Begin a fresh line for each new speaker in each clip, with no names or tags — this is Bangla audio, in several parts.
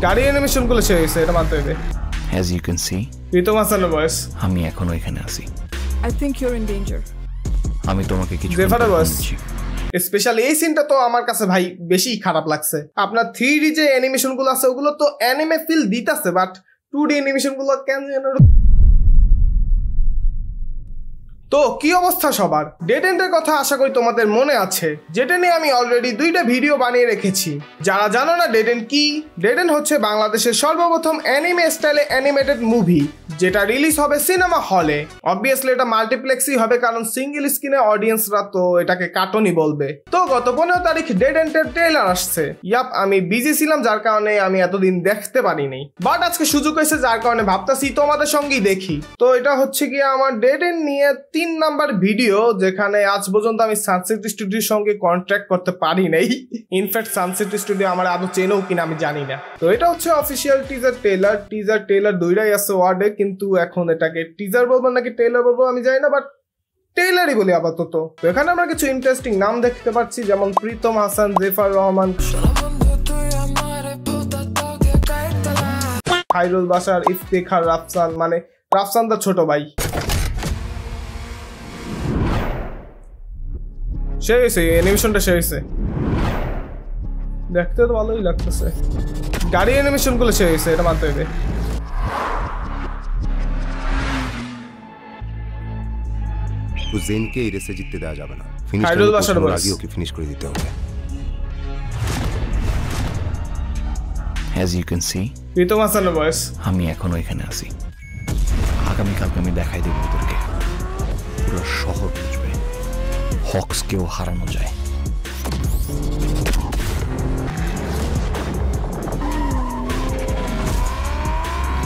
গাড়ি অ্যানিমেশন গুলো শেষ হয়েছে, এটা মানতে হবে।
As you can see,
Pritam হাসানের ভয়েস।
আমি এখনো এখানে আছি।
I think you're in danger.
আমি তোমাকে কিছু
জেফারের ভয়েস। স্পেশালি এই সিনটা তো আমার কাছে ভাই বেশি খারাপ লাগছে। আপনার 3D যে অ্যানিমেশন গুলো আছে ওগুলো তো অ্যানিমে ফিল দিতেছে, বাট 2D অ্যানিমেশন গুলো কেন যেন। তো কি অবস্থা সবার? ডেড এন্ডের কথা আশা করি তোমাদের মনে আছে, যেটা নিয়ে আমি অলরেডি 2টা ভিডিও বানিয়ে রেখেছি। যারা জানো না ডেড এন্ড কি, ডেড এন্ড হচ্ছে বাংলাদেশের সর্বপ্রথম অ্যানিমে স্টাইলে অ্যানিমেটেড মুভি, যেটা রিলিজ হবে সিনেমা হলে। অবভিয়াসলি এটা মাল্টিপ্লেক্সই হবে, কারণ সিঙ্গেল স্ক্রিনে অডিয়েন্সরা তো এটাকে কার্টুনই বলবে। তো গত 15 তারিখ ডেড এন্ডের ট্রেলার আসছে। ইয়াপ, আমি বিজি ছিলাম যার কারণে আমি এতদিন দেখতে পারিনি, বাট আজকে সুযোগ হয়েছে যার কারণে ভাবতাছি তোমাদের সঙ্গেই দেখি। তো এটা হচ্ছে কি আমার ডেড এন্ড নিয়ে 3 নাম্বার ভিডিও, যেখানে আজ পর্যন্ত আমি সানসেট স্টুডিওর সঙ্গে কন্ট্রাক্ট করতে পারি নাই। ইনফ্যাক্ট সানসেট স্টুডিও আমার আদৌ চেনেও কিনা আমি জানি না। তো এটা হচ্ছে অফিসিয়াল টিজার ট্রেলার দুইটাই আছে ওয়ার্ডে, কিন্তু এখন এটাকে টিজার বলবো নাকি ট্রেলার বলবো আমি জানি না, বাট ট্রেলারই বলি আপাতত। তো এখানে আমরা কিছু ইন্টারেস্টিং নাম দেখতে পাচ্ছি, যেমন প্রীতম হাসান, জেফার রহমান, খাইরুল বাশার, ইফতেখার, রাফসান, মানে রাফসান দা ছোট ভাই। শেষ হয়েছে অ্যানিমেশনটা, শেষ হয়েছে, দেখতে তো ভালোই লাগতেছে। গাড়ি অ্যানিমেশন গুলো শেষ হয়েছে, এটা মানতে হবে।
তো জেনকে এই রেসে জিততে দেওয়া যাবে না,
খাইরুল বাশার
আগে ওকে ফিনিশ করে দিতে হবে।
As you can see,
Pritam হাসানের ভয়েস।
আমি এখনো এখানে আছি। আগামীকালকে আমি দেখাই দেব তোদেরকে, পুরো শহর বুঝবে হক্সকেও হারানো যায়।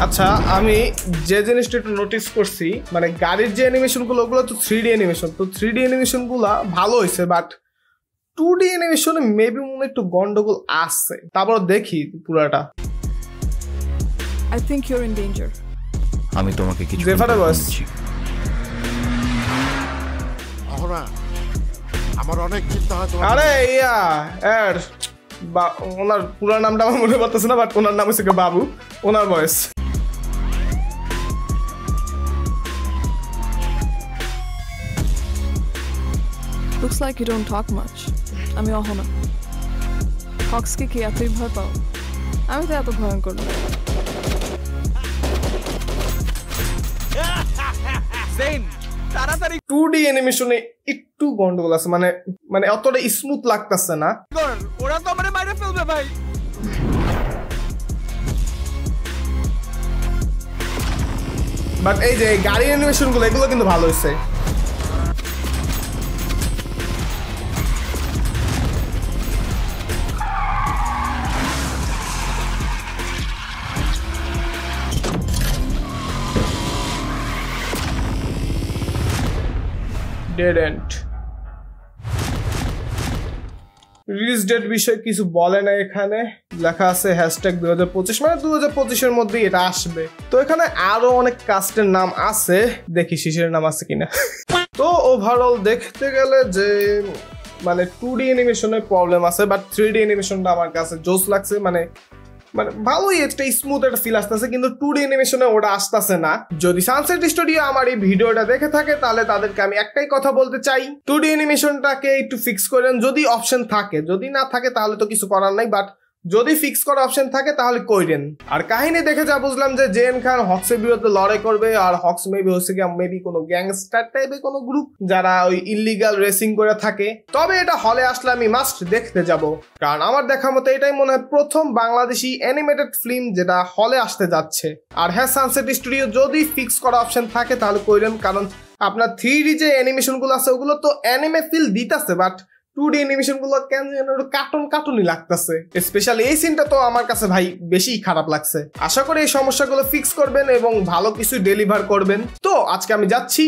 আচ্ছা, আমি যে জিনিসটা একটু নোটিস করছি, মানে গাড়ির যে অ্যানিমেশন গুলো ওগুলো তো 3D অ্যানিমেশন, তো 3D অ্যানিমেশন গুলা ভালো হয়েছে, বাট 2D অ্যানিমেশনে মেবি মনে একটু গন্ডগোল আসছে। তারপর দেখি পুরাটা।
I think you're in danger.
আমি তোমাকে কিছু
জেফারের ভয়েস।
আমার অনেক চিন্তা হয়।
আরে ইয়া এর বা ওনার পুরো নামটা আমার মনে পড়তেছে না, বাট ওনার নাম হচ্ছে বাবু, ওনার voice.
Looks like you don't talk much. আমি অহনা। হক্সকে কি এতই ভয় পাও? আমি তো এত ভয়ঙ্কর না।
তাড়াতাড়ি 2D অ্যানিমেশনে একটু গন্ডগোল আছে, মানে অতটা স্মুথ লাগতেছে না।
ওরা তো আমারে মাইরে ফেলবে ভাই।
বাট এই যে গাড়ি অ্যানিমেশন গুলো এগুলো কিন্তু ভালো হয়েছে। ডেড এন্ড রিলিজ ডেট বিষয়ে কিছু বলে না, এখানে লেখা আছে #2025, মানে 2025-এর মধ্যেই এটা আসবে। তো এখানে আরো অনেক কাস্টের নাম আছে, দেখি শিশিরের নাম আছে কিনা। তো ওভারঅল দেখতে গেলে যে মানে 2D অ্যানিমেশনের প্রবলেম আছে, বাট 3D অ্যানিমেশনটা আমার কাছে জোস লাগছে। মানে ভালোই একটা স্মুথ একটা ফিল আসতেছে, কিন্তু 2D অ্যানিমেশনে ওটা আসতেছে না। যদি সানসেট স্টুডিও আমার এই ভিডিওটা দেখে থাকে তাহলে তাদেরকে আমি একটাই কথা বলতে চাই, 2D অ্যানিমেশনটাকে একটু ফিক্স করেন যদি অপশন থাকে। যদি না থাকে তাহলে তো কিছু করার নাই, বাট যদি ফিক্স করা অপশন থাকে তাহলে কইরেন। আর কাহিনী দেখে যা বুঝলাম যে জেন খান হক্সের বিরুদ্ধে লড়াই করবে, আর হক্স মেবি কোনো গ্যাংস্টার টাইপের কোনো গ্রুপ যারা ওই ইল্লিগাল রেসিং করে থাকে। তবে এটা হলে আসলে আমি মাস্ট দেখতে যাব, কারণ আমার দেখার মতো এটাই মনে হয় প্রথম বাংলাদেশি অ্যানিমেটেড ফিল্ম যেটা হলে আসতে যাচ্ছে। আর হ্যাঁ, সানসেট স্টুডিও যদি ফিক্স করা অপশন থাকে তাহলে কইরেন, কারণ আপনার 3D যে অ্যানিমেশন গুলো আছে ওগুলো তো অ্যানিমে ফিল দিতেছে, বাট 2D অ্যানিমেশন গুলো কেন যেন কার্টুনই লাগতেছে। স্পেশালি এই সিনটা তো আমার কাছে ভাই বেশি খারাপ লাগছে। আশা করি এই সমস্যাগুলো ফিক্স করবেন এবং ভালো কিছু ডেলিভার করবেন। তো আজকে আমি যাচ্ছি।